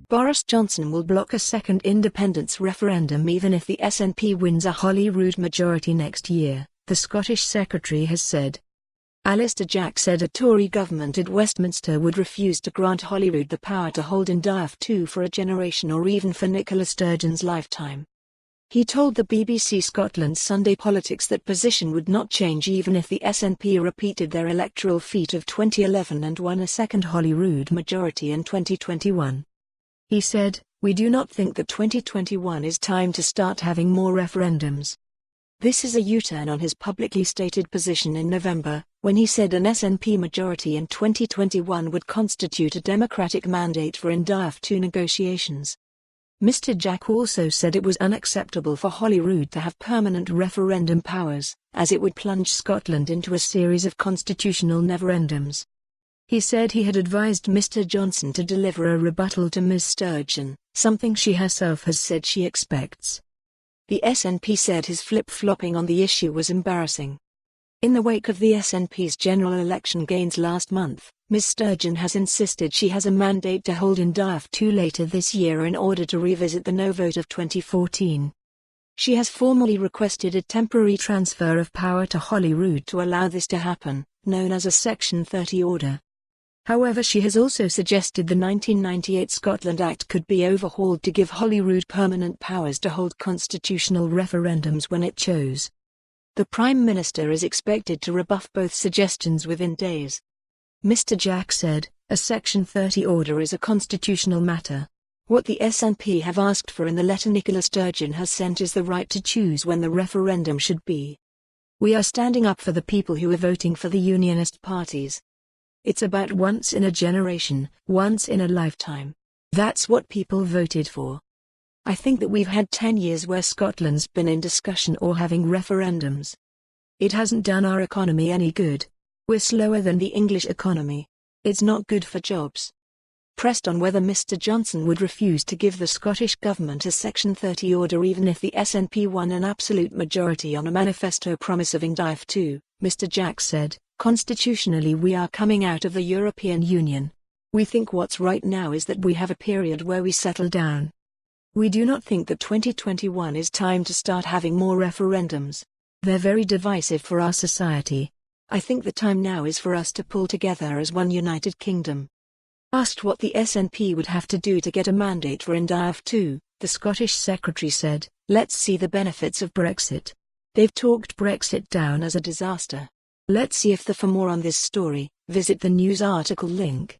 Boris Johnson will block a second independence referendum even if the SNP wins a Holyrood majority next year, the Scottish Secretary has said. Alister Jack said a Tory government at Westminster would refuse to grant Holyrood the power to hold Indyref2 for a generation or even for Nicola Sturgeon's lifetime. He told the BBC Scotland's Sunday Politics that position would not change even if the SNP repeated their electoral feat of 2011 and won a second Holyrood majority in 2021. He said, "We do not think that 2021 is time to start having more referendums." This is a U-turn on his publicly stated position in November, when he said an SNP majority in 2021 would constitute a democratic mandate for Indyref2 negotiations. Mr. Jack also said it was unacceptable for Holyrood to have permanent referendum powers, as it would plunge Scotland into a series of constitutional neverendums. He said he had advised Mr. Johnson to deliver a rebuttal to Ms. Sturgeon, something she herself has said she expects. The SNP said his flip-flopping on the issue was embarrassing. In the wake of the SNP's general election gains last month, Ms. Sturgeon has insisted she has a mandate to hold Indyref2 later this year in order to revisit the no vote of 2014. She has formally requested a temporary transfer of power to Holyrood to allow this to happen, known as a Section 30 order. However, she has also suggested the 1998 Scotland Act could be overhauled to give Holyrood permanent powers to hold constitutional referendums when it chose. The Prime Minister is expected to rebuff both suggestions within days. Mr. Jack said, "A Section 30 order is a constitutional matter. What the SNP have asked for in the letter Nicola Sturgeon has sent is the right to choose when the referendum should be. We are standing up for the people who are voting for the unionist parties. It's about once in a generation, once in a lifetime. That's what people voted for. I think that we've had 10 years where Scotland's been in discussion or having referendums. It hasn't done our economy any good. We're slower than the English economy. It's not good for jobs." Pressed on whether Mr. Johnson would refuse to give the Scottish Government a Section 30 order even if the SNP won an absolute majority on a manifesto promise of Indyref2, Mr. Jack said, "Constitutionally we are coming out of the European Union. We think what's right now is that we have a period where we settle down. We do not think that 2021 is time to start having more referendums. They're very divisive for our society. I think the time now is for us to pull together as one United Kingdom." Asked what the SNP would have to do to get a mandate for Indyref2, the Scottish Secretary said, "Let's see the benefits of Brexit. They've talked Brexit down as a disaster. Let's see if for more on this story, visit the news article link.